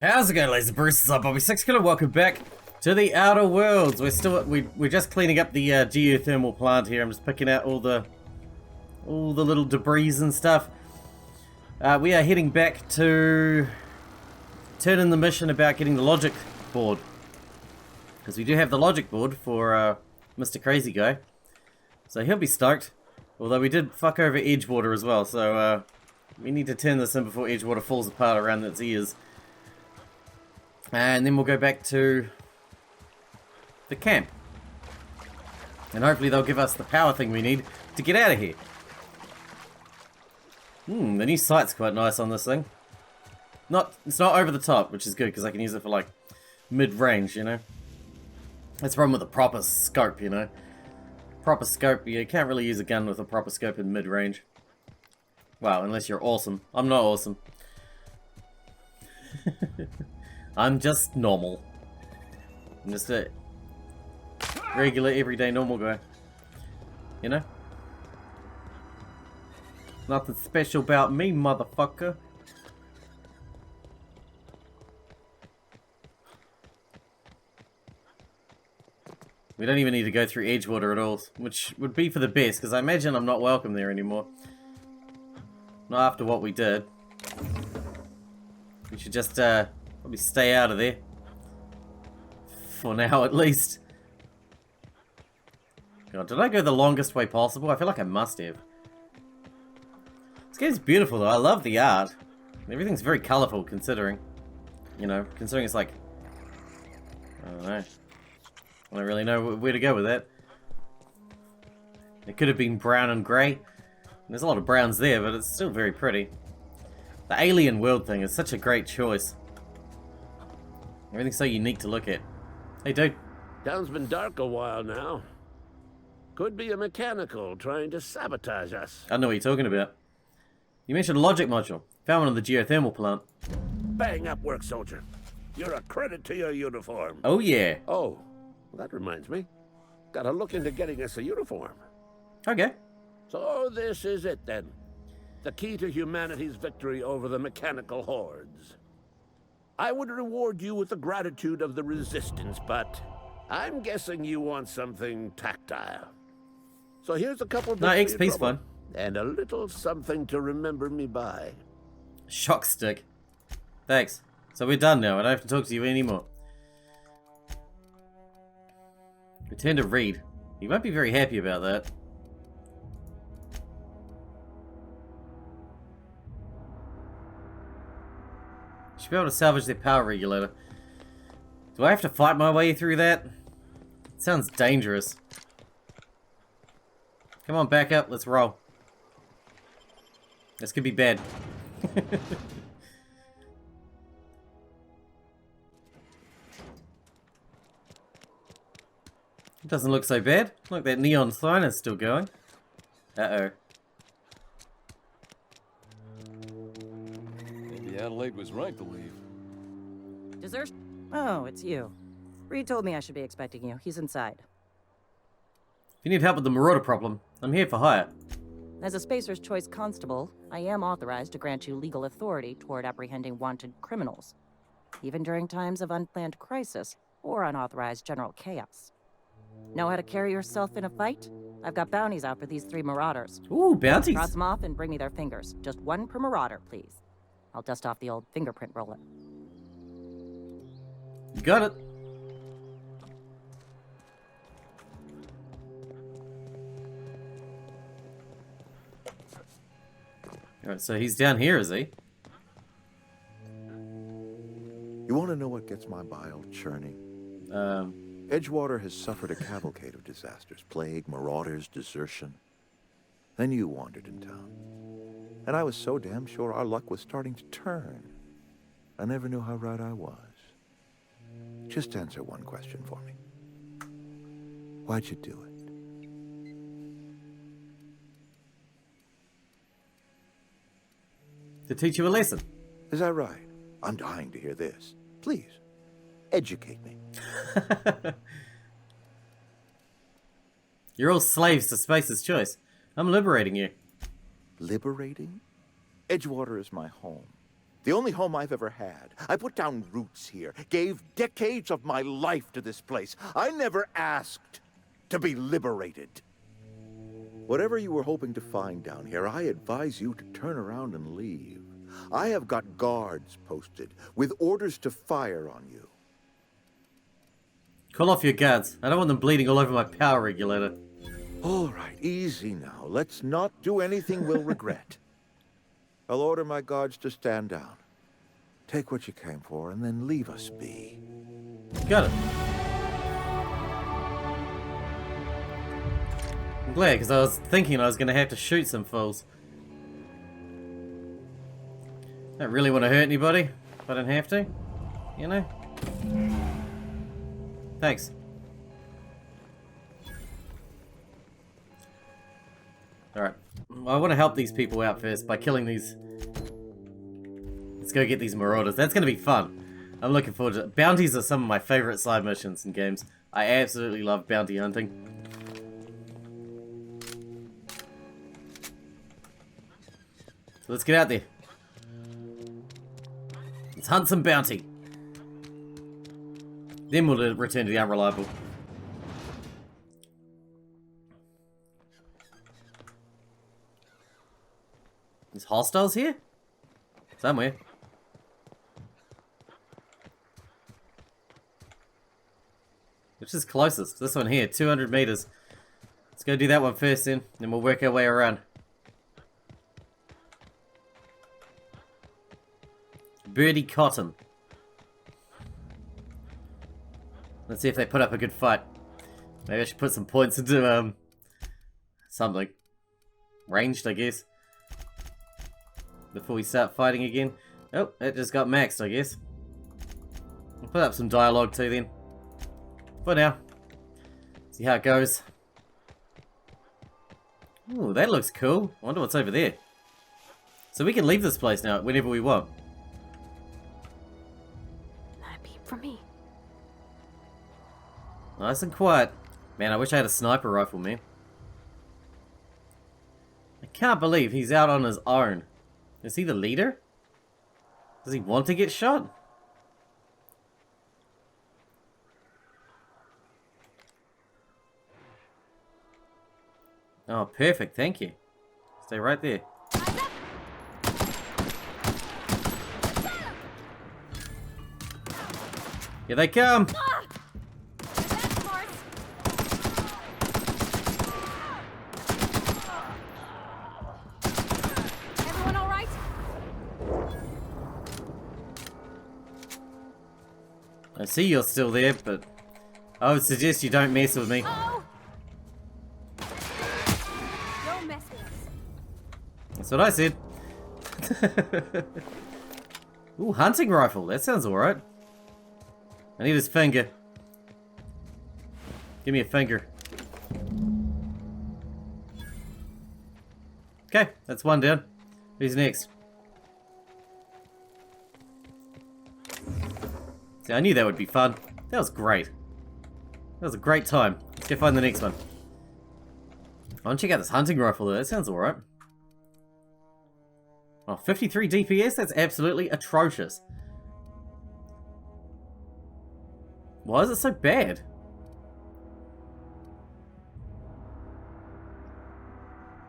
How's it going, ladies and Bruce? I'm Bobby Sixkilla. Welcome back to the Outer Worlds. We're just cleaning up the geothermal plant here. I'm just picking out all the little debris and stuff. We are heading back to turn in the mission about getting the logic board, because we do have the logic board for Mr. Crazy Guy, so he'll be stoked. Although we did fuck over Edgewater as well, so we need to turn this in before Edgewater falls apart around its ears. And then we'll go back to the camp. And hopefully they'll give us the power thing we need to get out of here. The new sight's quite nice on this thing. It's not over the top, which is good, because I can use it for, like, mid-range, you know? That's the problem with a proper scope, you know? Proper scope, you can't really use a gun with a proper scope in mid-range. Well, unless you're awesome. I'm not awesome. I'm just normal. I'm just a regular, everyday, normal guy. You know? Nothing special about me, motherfucker. We don't even need to go through Edgewater at all, which would be for the best, because I imagine I'm not welcome there anymore. Not after what we did. We should just, probably stay out of there. For now, at least. God, did I go the longest way possible? I feel like I must have. This game's beautiful, though. I love the art. Everything's very colourful, considering. You know, considering it's like... I don't know. I don't really know where to go with that. It could have been brown and grey. There's a lot of browns there, but it's still very pretty. The alien world thing is such a great choice. Everything's so unique to look at. Hey, dude. Town's been dark a while now. Could be a mechanical trying to sabotage us. I know what you're talking about. You mentioned a logic module. Found one on the geothermal plant. Bang up, work soldier. You're a credit to your uniform. Oh, yeah. Oh, well, that reminds me. Gotta look into getting us a uniform. Okay. So this is it, then. The key to humanity's victory over the mechanical hordes. I would reward you with the gratitude of the Resistance, but I'm guessing you want something tactile. So here's a couple of No, XP's fun. and a little something to remember me by. Shock stick. Thanks. So we're done now. I don't have to talk to you anymore. Return to Reed. You won't be very happy about that. Should be able to salvage their power regulator. Do I have to fight my way through that? It sounds dangerous. Come on, back up. Let's roll. This could be bad. It doesn't look so bad. Look, that neon sign is still going. Uh-oh. Maybe Adelaide was right to leave. Dessert? Oh, it's you. Reed told me I should be expecting you. He's inside. If you need help with the marauder problem, I'm here for hire. As a Spacer's Choice Constable, I am authorized to grant you legal authority toward apprehending wanted criminals, even during times of unplanned crisis or unauthorized general chaos. Know how to carry yourself in a fight? I've got bounties out for these 3 marauders. Ooh, bounties. Cross them off and bring me their fingers. Just 1 per marauder, please. I'll dust off the old fingerprint roller. You got it. Alright, so he's down here, is he? You want to know what gets my bile churning? Edgewater has suffered a cavalcade of disasters. Plague, marauders, desertion. Then you wandered in town. And I was so damn sure our luck was starting to turn. I never knew how right I was. Just answer one question for me. Why'd you do it? To teach you a lesson. Is that right? I'm dying to hear this. Please, educate me. You're all slaves to Spacer's Choice. I'm liberating you. Liberating? Edgewater is my home. The only home I've ever had. I put down roots here, gave decades of my life to this place. I never asked to be liberated. Whatever you were hoping to find down here, I advise you to turn around and leave. I have got guards posted with orders to fire on you. Call off your guards. I don't want them bleeding all over my power regulator. All right, easy now. Let's not do anything we'll regret. I'll order my guards to stand down. Take what you came for and then leave us be. Got it. I'm glad, because I was thinking I was going to have to shoot some fools. I don't really want to hurt anybody, if I don't have to. You know? Thanks. Alright. I want to help these people out first by killing these... Let's go get these marauders. That's going to be fun. I'm looking forward to it. Bounties are some of my favorite side missions in games. I absolutely love bounty hunting. So let's get out there. Let's hunt some bounty. Then we'll return to the unreliable. There's hostiles here? Somewhere. Which is closest? This one here, 200 meters. Let's go do that one first then we'll work our way around. Birdie Cotton. Let's see if they put up a good fight. Maybe I should put some points into, something. Ranged, I guess. Before we start fighting again. Oh, it just got maxed, I guess. I'll put up some dialogue too then. For now. See how it goes. Ooh, that looks cool. I wonder what's over there. So we can leave this place now whenever we want. That beep for me. Nice and quiet. Man, I wish I had a sniper rifle, man. I can't believe he's out on his own. Is he the leader? Does he want to get shot? Oh, perfect. Thank you. Stay right there. Here they come! Everyone all right? I see you're still there, but I would suggest you don't mess with me. Oh! Don't mess with us. That's what I said. Ooh, hunting rifle. That sounds alright. I need his finger. Give me a finger. Okay, that's one down. Who's next? See, I knew that would be fun. That was great. That was a great time. Let's go find the next one. I want to check out this hunting rifle though. That sounds alright. Oh, 53 DPS? That's absolutely atrocious. Why is it so bad?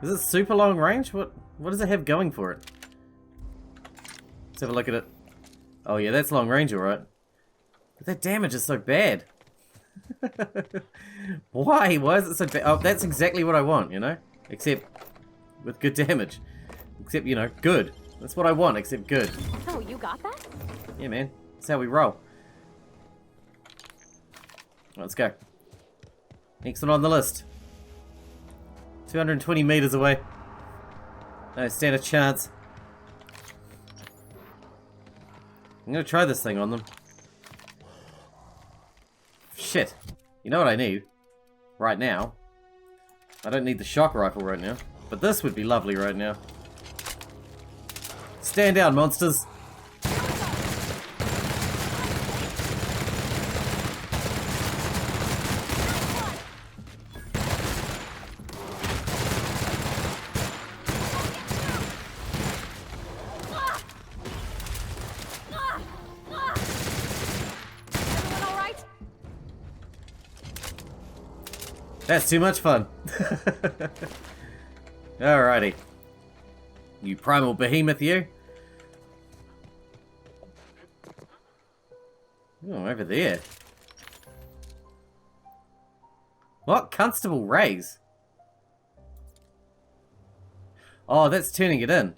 Is it super long range? What does it have going for it? Let's have a look at it. Oh yeah, that's long range, alright. But that damage is so bad. Why? Why is it so bad? Oh, that's exactly what I want, you know? Except with good damage. Except, you know, good. That's what I want, except good. Oh, you got that? Yeah, man. That's how we roll. Let's go. Next one on the list. 220 meters away. No stand a chance. I'm gonna try this thing on them. Shit. You know what I need? Right now. I don't need the shock rifle right now. But this would be lovely right now. Stand down, monsters. That's too much fun. Alrighty. You primal behemoth, you. Oh, over there. What? Constable Rays? Oh, that's turning it in.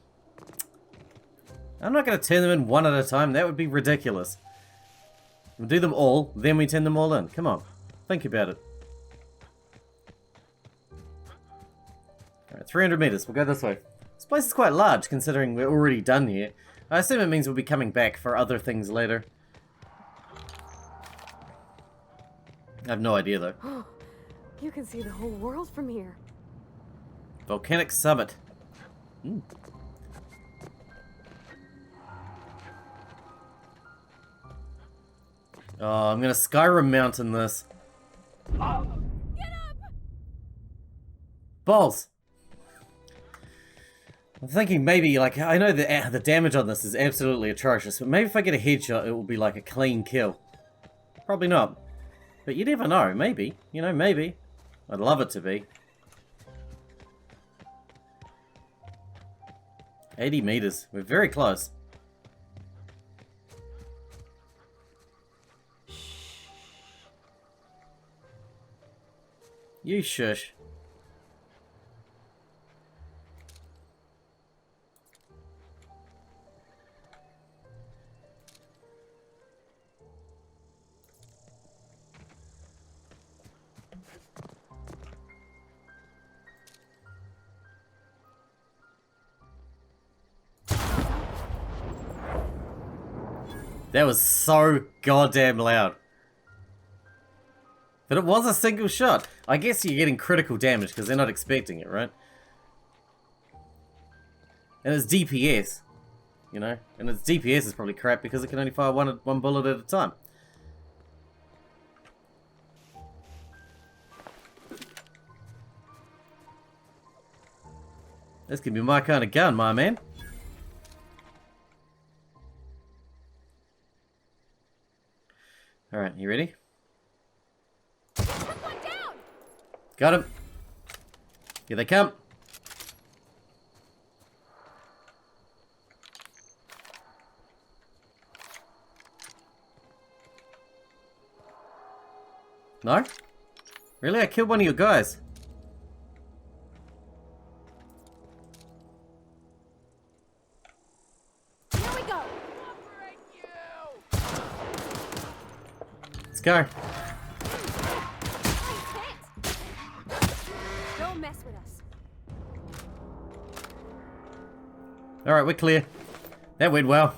I'm not going to turn them in one at a time. That would be ridiculous. We'll do them all, then we turn them all in. Come on. Think about it. Alright, 300 meters. We'll go this way. This place is quite large, considering we're already done here. I assume it means we'll be coming back for other things later. I have no idea, though. You can see the whole world from here. Volcanic summit. Oh, I'm gonna Skyrim mountain this. Get up! Balls! I'm thinking maybe, like, I know the damage on this is absolutely atrocious, but maybe if I get a headshot, it will be like a clean kill. Probably not. But you never know, maybe. You know, maybe. I'd love it to be. 80 meters. We're very close. You shush. That was so goddamn loud. But it was a single shot. I guess you're getting critical damage because they're not expecting it, right? And it's DPS, you know? And its DPS is probably crap because it can only fire one bullet at a time. This could be my kind of gun, my man. Alright, you ready? Took one down! Got him. Here they come. No? Really? I killed one of your guys. Here we go! Let's go. Don't mess with us. Alright, we're clear. That went well.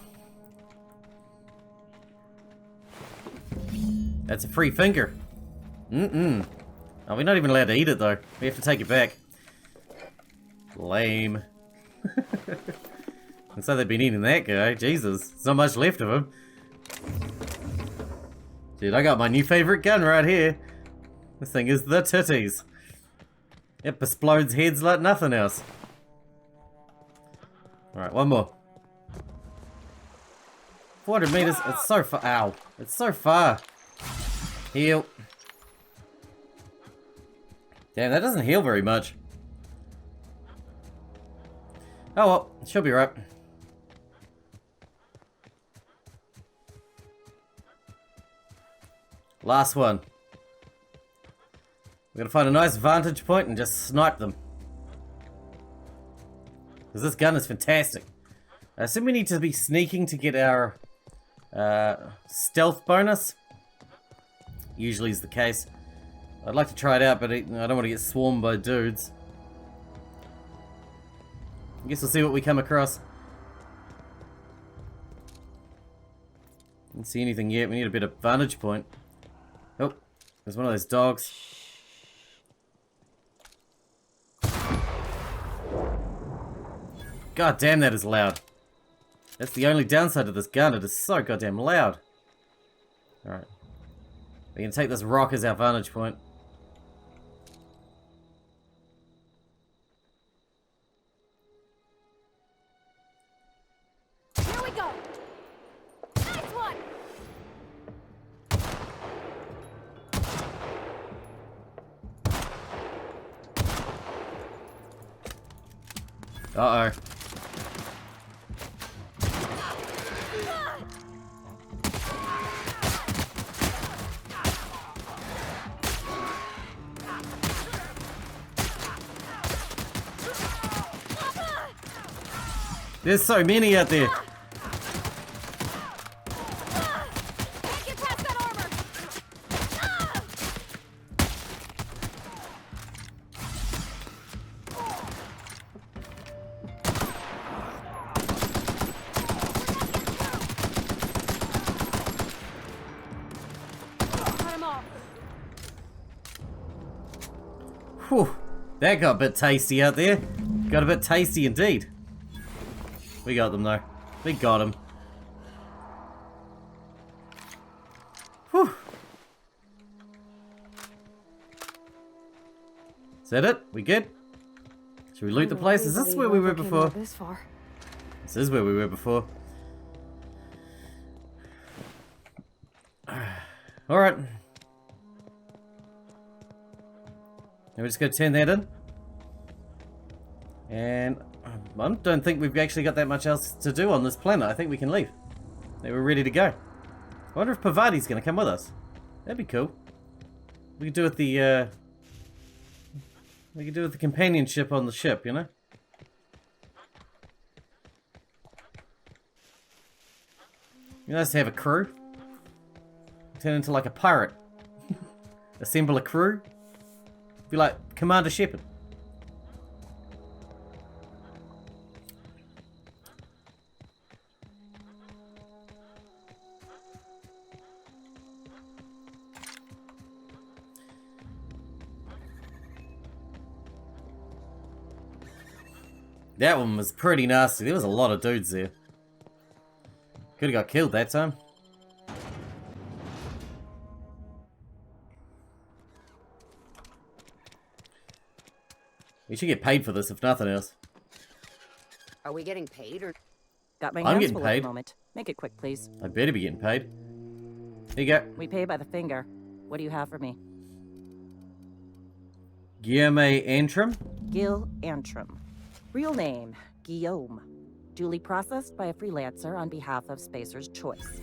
That's a free finger. Oh, we're not even allowed to eat it though. We have to take it back. Lame. And so they've been eating that guy. Jesus, there's not much left of him. Dude, I got my new favorite gun right here. This thing is the titties. It explodes heads like nothing else. Alright, one more. 400 meters. It's so far. Ow. It's so far. Heal. Damn, that doesn't heal very much. Oh well, she'll be right. Last one. We're gonna find a nice vantage point and just snipe them. Because this gun is fantastic. I assume we need to be sneaking to get our stealth bonus. Usually is the case. I'd like to try it out, but I don't want to get swarmed by dudes. I guess we'll see what we come across. Didn't see anything yet. We need a bit of vantage point. Oh, there's one of those dogs. God damn, that is loud. That's the only downside to this gun. It is so goddamn loud. Alright. We're gonna take this rock as our vantage point. Here we go! Nice one! Uh-oh. There's so many out there. Can't get past that armor. Cut him off. Whew. That got a bit tasty out there. Got a bit tasty indeed. We got them though. We got them. Whew. Is that it? We good? Should we loot the place? Is this where we were before? This far. This is where we were before. Alright. Now we're just going to turn that in. And I don't think we've actually got that much else to do on this planet. I think we can leave. I think we're ready to go. I wonder if Pavati's going to come with us. That'd be cool. We could do with the companionship on the ship, you know? You nice to have a crew. Turn into like a pirate. Assemble a crew. Be like Commander Shepard. That one was pretty nasty. There was a lot of dudes there. Could have got killed that time. We should get paid for this, if nothing else. Are we getting paid or? Got my I'm hands getting full paid. at the moment. Make it quick, please. I better be getting paid. Here you go. We pay by the finger. What do you have for me? Guillaume Antrim. Gil Antrim. Real name, Guillaume. Duly processed by a freelancer on behalf of Spacer's Choice.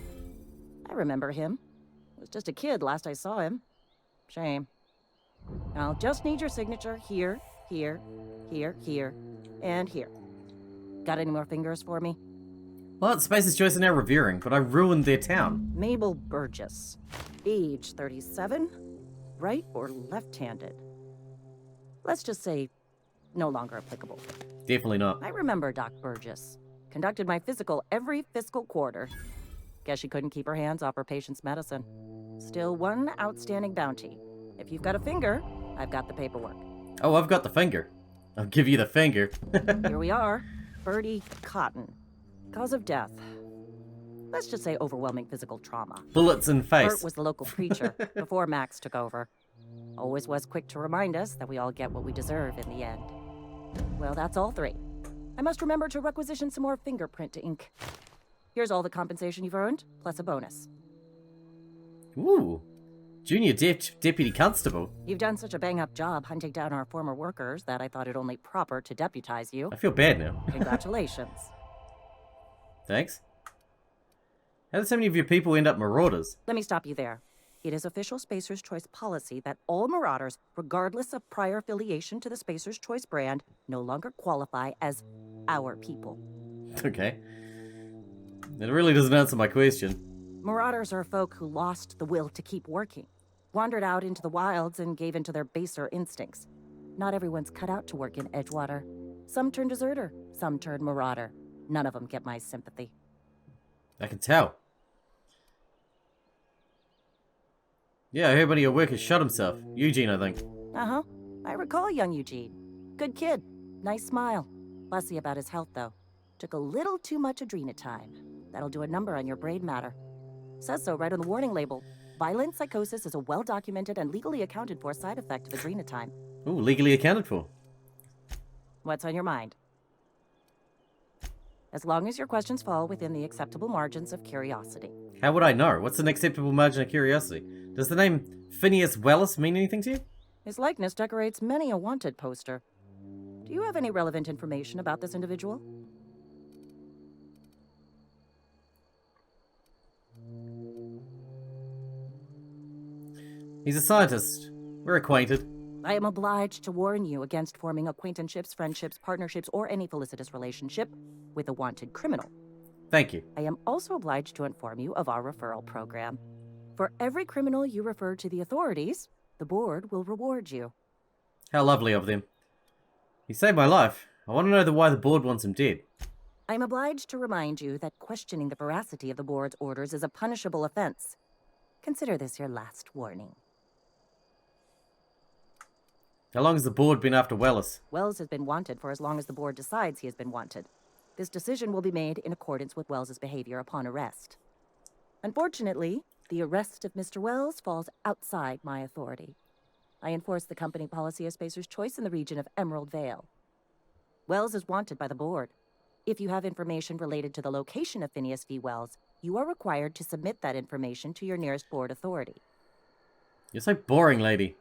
I remember him. Was just a kid last I saw him. Shame. I'll just need your signature here, here, here, here, and here. Got any more fingers for me? Well, Space's Choice are now revering, but I ruined their town. Mabel Burgess. Age 37. Right or left-handed? Let's just say no longer applicable. Definitely not. I remember Doc Burgess. Conducted my physical every fiscal quarter. Guess she couldn't keep her hands off her patient's medicine. Still one outstanding bounty. If you've got a finger, I've got the paperwork. Oh, I've got the finger. I'll give you the finger. Here we are. Birdie Cotton. Cause of death. Let's just say overwhelming physical trauma. Bullets in face. Bert was the local preacher before Max took over. Always was quick to remind us that we all get what we deserve in the end. Well, that's all three. I must remember to requisition some more fingerprint ink. Here's all the compensation you've earned, plus a bonus. Ooh. Junior Deputy Constable. You've done such a bang-up job hunting down our former workers that I thought it only proper to deputize you. I feel bad now. Congratulations. Thanks. How did so many of your people end up marauders? Let me stop you there. It is official Spacer's Choice policy that all Marauders, regardless of prior affiliation to the Spacer's Choice brand, no longer qualify as our people. Okay. It really doesn't answer my question. Marauders are folk who lost the will to keep working, wandered out into the wilds and gave into their baser instincts. Not everyone's cut out to work in Edgewater. Some turn deserter, some turn marauder. None of them get my sympathy. I can tell. Yeah, everybody at work has shot himself. Eugene, I think. Uh-huh. I recall young Eugene. Good kid. Nice smile. Fussy about his health, though. Took a little too much adrenatime. That'll do a number on your brain matter. Says so right on the warning label. Violent psychosis is a well-documented and legally accounted for side effect of adrenatime. Ooh, legally accounted for. What's on your mind? As long as your questions fall within the acceptable margins of curiosity. How would I know? What's an acceptable margin of curiosity? Does the name Phineas Wallace mean anything to you? His likeness decorates many a wanted poster. Do you have any relevant information about this individual? He's a scientist. We're acquainted. I am obliged to warn you against forming acquaintanceships, friendships, partnerships, or any felicitous relationship with a wanted criminal. Thank you. I am also obliged to inform you of our referral program. For every criminal you refer to the authorities, the board will reward you. How lovely of them. He saved my life. I want to know why the board wants him dead. I am obliged to remind you that questioning the veracity of the board's orders is a punishable offense. Consider this your last warning. How long has the board been after Wells? Wells has been wanted for as long as the board decides he has been wanted. This decision will be made in accordance with Wells's behavior upon arrest. Unfortunately, the arrest of Mr. Wells falls outside my authority. I enforce the company policy of Spacer's Choice in the region of Emerald Vale. Wells is wanted by the board. If you have information related to the location of Phineas V. Wells, you are required to submit that information to your nearest board authority. You're so boring, lady.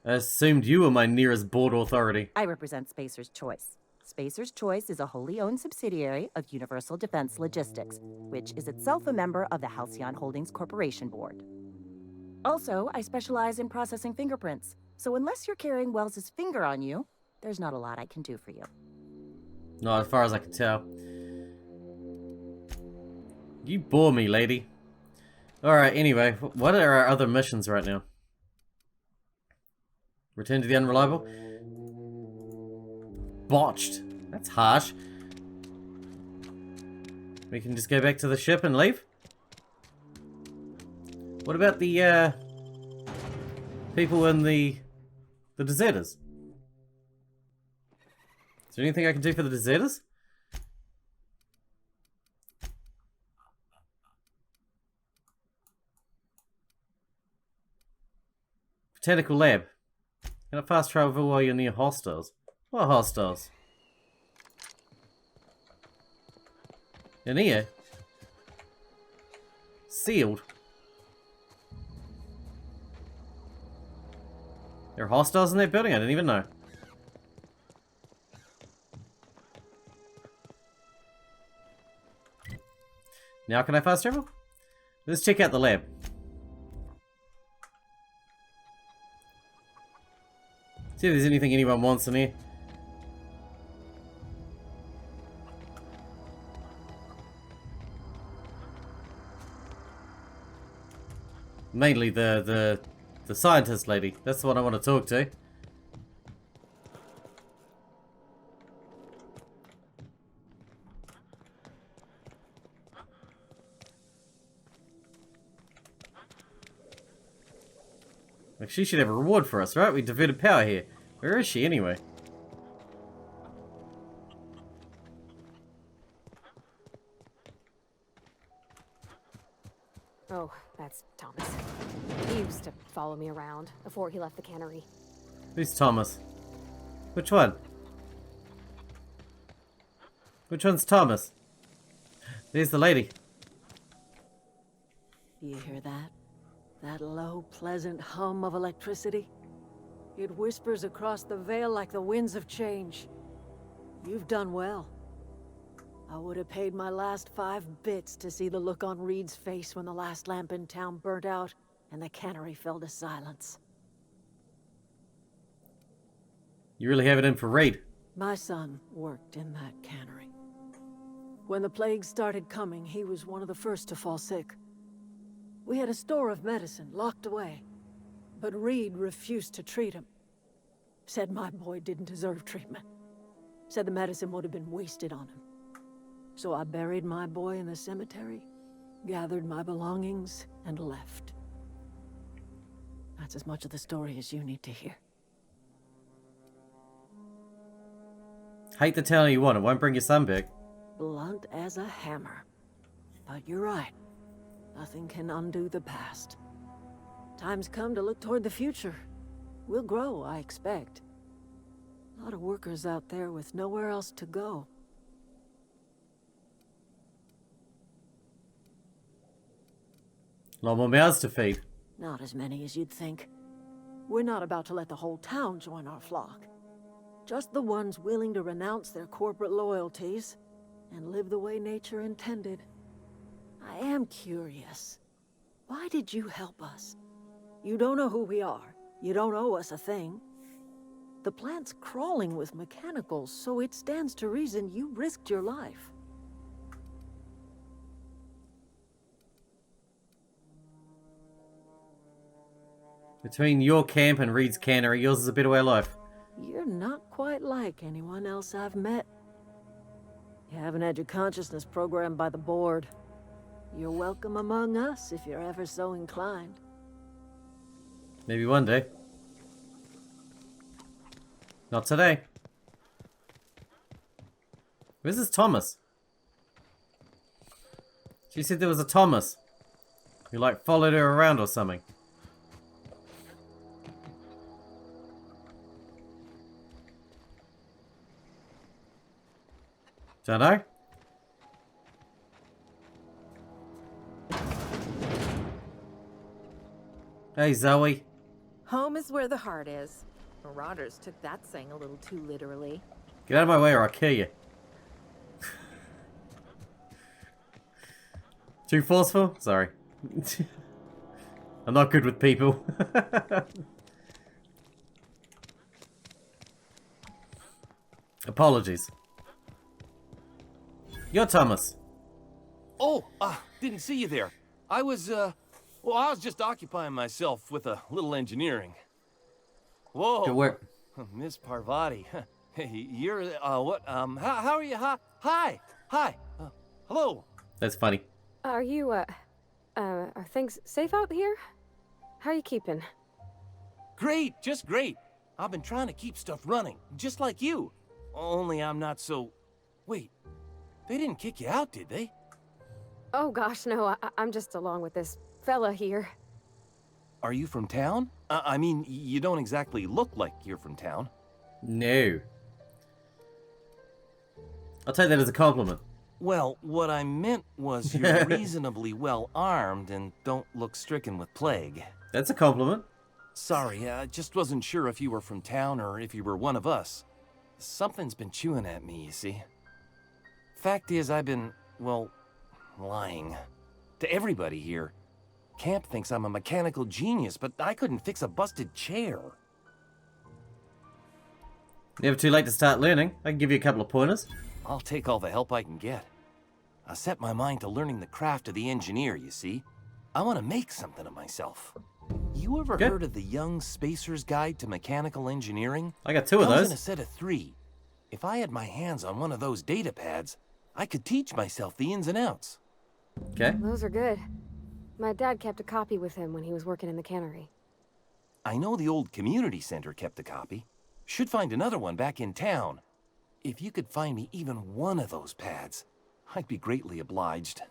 I assumed you were my nearest board authority. I represent Spacer's Choice. Spacer's Choice is a wholly owned subsidiary of Universal Defense Logistics, which is itself a member of the Halcyon Holdings Corporation Board. Also, I specialize in processing fingerprints, so unless you're carrying Wells's finger on you, there's not a lot I can do for you. Not as far as I can tell. You bore me, lady. Alright, anyway, what are our other missions right now? Return to the Unreliable? Botched. That's harsh. We can just go back to the ship and leave? What about the, people in the deserters? Is there anything I can do for the deserters? Botanical lab. Can I fast travel while you're near hostiles? What hostiles? In here? Sealed. There are hostiles in that building? I didn't even know. Now can I fast travel? Let's check out the lab. See if there's anything anyone wants in here. Mainly the scientist lady. That's the one I want to talk to. Like, she should have a reward for us, right? We diverted power here. Where is she, anyway? Oh, that's Thomas. He used to follow me around before he left the cannery. Who's Thomas? Which one? Which one's Thomas? There's the lady. You hear that? That low, pleasant hum of electricity? It whispers across the veil like the winds of change. You've done well. I would have paid my last 5 bits to see the look on Reed's face when the last lamp in town burnt out and the cannery fell to silence. You really have it in for Reed. My son worked in that cannery. When the plague started coming, he was one of the first to fall sick. We had a store of medicine locked away, but Reed refused to treat him. Said my boy didn't deserve treatment. Said the medicine would have been wasted on him. So I buried my boy in the cemetery, gathered my belongings, and left. That's as much of the story as you need to hear. Hate the town you want. It won't bring your son back. Blunt as a hammer. But you're right. Nothing can undo the past. Time's come to look toward the future. We'll grow, I expect. A lot of workers out there with nowhere else to go. A lot more mouths to feed. Not as many as you'd think. We're not about to let the whole town join our flock. Just the ones willing to renounce their corporate loyalties and live the way nature intended. I am curious. Why did you help us? You don't know who we are. You don't owe us a thing. The plant's crawling with mechanicals, so it stands to reason you risked your life. Between your camp and Reed's cannery, yours is a better way of life. You're not quite like anyone else I've met. You haven't had your consciousness programmed by the board. You're welcome among us if you're ever so inclined. Maybe one day. Not today. Where's this Thomas? She said there was a Thomas. You like followed her around or something. Don't know. Hey, Zoe. Home is where the heart is. Marauders took that saying a little too literally. Get out of my way or I'll kill you. Too forceful? Sorry. I'm not good with people. Apologies. You're Thomas. Oh, didn't see you there. I was just occupying myself with a little engineering. Whoa. Good work. Miss Parvati. Hey, you're, what, how are you? Hi. Hello. That's funny. Are you, are things safe out here? How are you keeping? Great, just great. I've been trying to keep stuff running, just like you. Only I'm not so... Wait, they didn't kick you out, did they? Oh gosh, no, I'm just along with this fella here. Are you from town? I mean, you don't exactly look like you're from town. No. I'll take that as a compliment. Well, what I meant was you're reasonably well armed and don't look stricken with plague. That's a compliment. Sorry, I just wasn't sure if you were from town or if you were one of us. Something's been chewing at me, you see. Fact is, I've been, well, lying. To everybody here. Camp thinks I'm a mechanical genius, but I couldn't fix a busted chair. Never too late to start learning. I can give you a couple of pointers. I'll take all the help I can get. I set my mind to learning the craft of the engineer, you see. I want to make something of myself. You ever heard of the Young Spacer's Guide to Mechanical Engineering? I got two of Comes those. in a set of 3. If I had my hands on one of those data pads, I could teach myself the ins and outs. Okay. Those are good. My dad kept a copy with him when he was working in the cannery. I know the old community center kept a copy. Should find another one back in town. If you could find me even one of those pads, I'd be greatly obliged.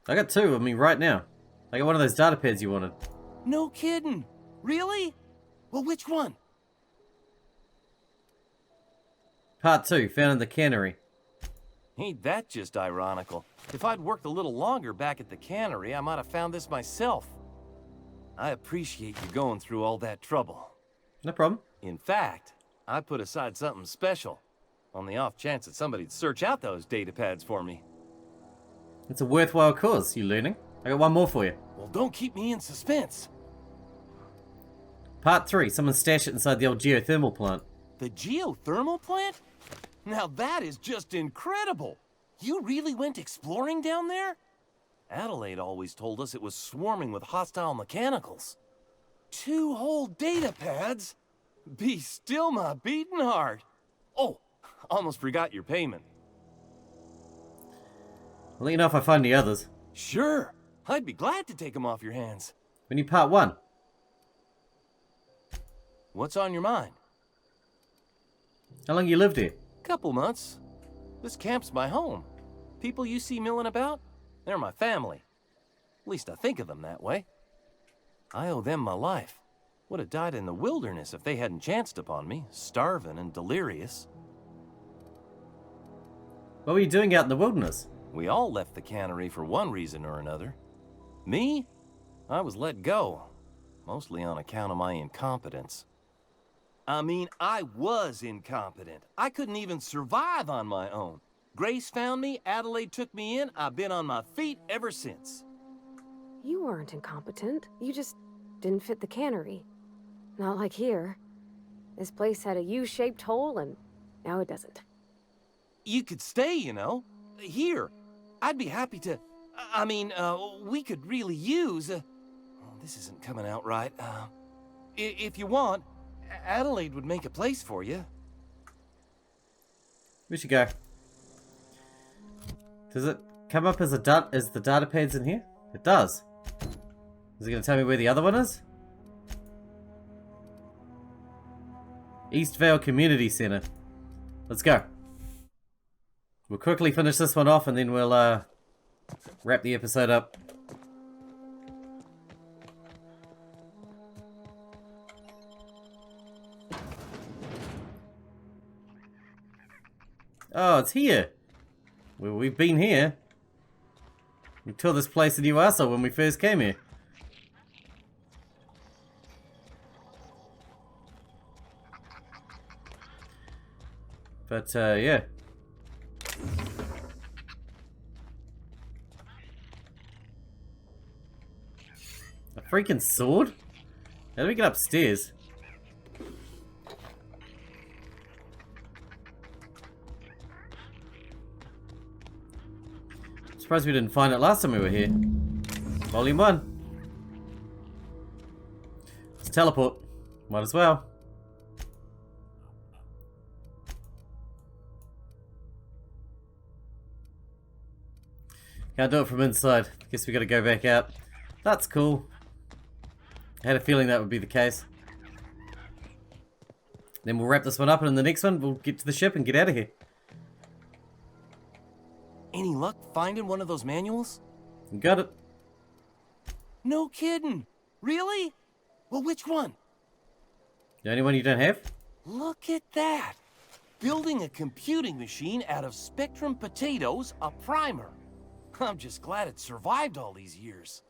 I got two of me right now. I got one of those data pads you wanted. No kidding. Really? Well, which one? Part 2, found in the cannery. Ain't that just ironical? If I'd worked a little longer back at the cannery, I might have found this myself. I appreciate you going through all that trouble. No problem. In fact, I put aside something special, on the off chance that somebody'd search out those data pads for me. It's a worthwhile cause, you learning. I got one more for you. Well, don't keep me in suspense. Part 3, someone stashed it inside the old geothermal plant. The geothermal plant? Now that is just incredible! You really went exploring down there? Adelaide always told us it was swarming with hostile mechanicals. 2 whole data pads? Be still my beating heart. Oh, almost forgot your payment. I'll let you know if I find the others. Sure, I'd be glad to take them off your hands. We need part 1. What's on your mind? How long you lived here? Couple months. This camp's my home. People you see milling about, they're my family. At least I think of them that way. I owe them my life. Would have died in the wilderness if they hadn't chanced upon me, starving and delirious. What were you doing out in the wilderness? We all left the cannery for one reason or another. Me? I was let go. mostly on account of my incompetence. I mean, I was incompetent. I couldn't even survive on my own. Grace found me, Adelaide took me in, I've been on my feet ever since. You weren't incompetent. You just didn't fit the cannery. Not like here. This place had a U-shaped hole, and now it doesn't. You could stay, you know. Here. I'd be happy to... I mean, we could really use... oh, this isn't coming out right. If you want, Adelaide would make a place for you. We should go. Does it come up as as the data pads in here? It does. Is it going to tell me where the other one is? East Vale Community Center. Let's go. We'll quickly finish this one off and then we'll wrap the episode up. Oh, it's here. Well, we've been here. We tore this place a new arsehole when we first came here. But, yeah. A freaking sword? How do we get upstairs? Surprised we didn't find it last time we were here. Volume 1. Let's teleport. Might as well. Can't do it from inside. Guess we gotta go back out. That's cool. I had a feeling that would be the case. Then we'll wrap this one up and in the next one we'll get to the ship and get out of here. Any luck finding one of those manuals? Got it. No kidding. Really? Well, which one? The only one you don't have? Look at that. Building a computing machine out of Spectrum potatoes, a primer. I'm just glad it survived all these years.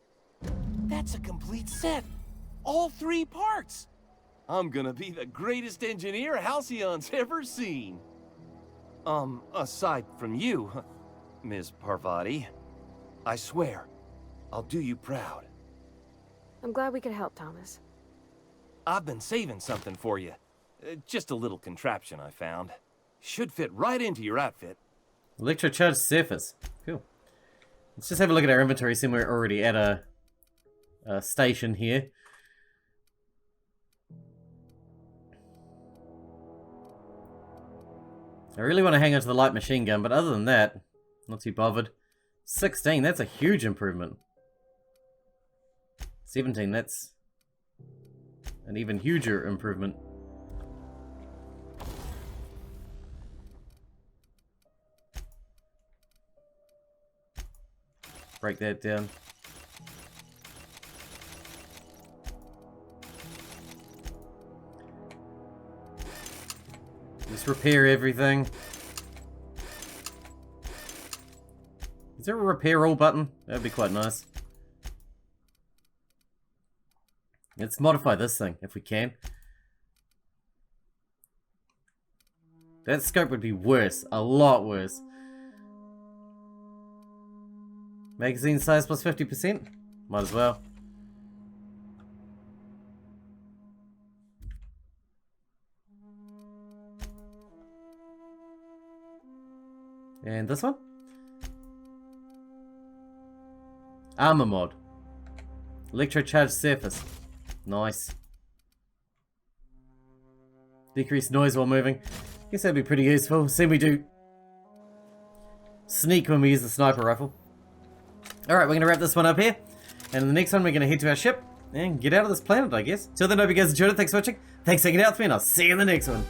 That's a complete set. All 3 parts. I'm gonna be the greatest engineer Halcyon's ever seen. Aside from you, Ms. Parvati, I swear, I'll do you proud. I'm glad we could help, Thomas. I've been saving something for you. Just a little contraption I found. Should fit right into your outfit. Electrocharged surface. Cool. Let's just have a look at our inventory, see we're already at a station here. I really want to hang on to the light machine gun, but other than that, not too bothered. 16, that's a huge improvement. 17, that's an even huger improvement. Break that down. Just repair everything. Is there a repair all button? That'd be quite nice. Let's modify this thing if we can. That scope would be worse, a lot worse. Magazine size plus 50%? Might as well. And this one? Armor mod. Electrocharged surface. Nice. Decreased noise while moving. Guess that'd be pretty useful. See, we do sneak when we use the sniper rifle. Alright, we're going to wrap this one up here. And in the next one, we're going to head to our ship and get out of this planet, I guess. Till then, I hope you guys enjoyed it. Thanks for watching. Thanks for hanging out with me, and I'll see you in the next one.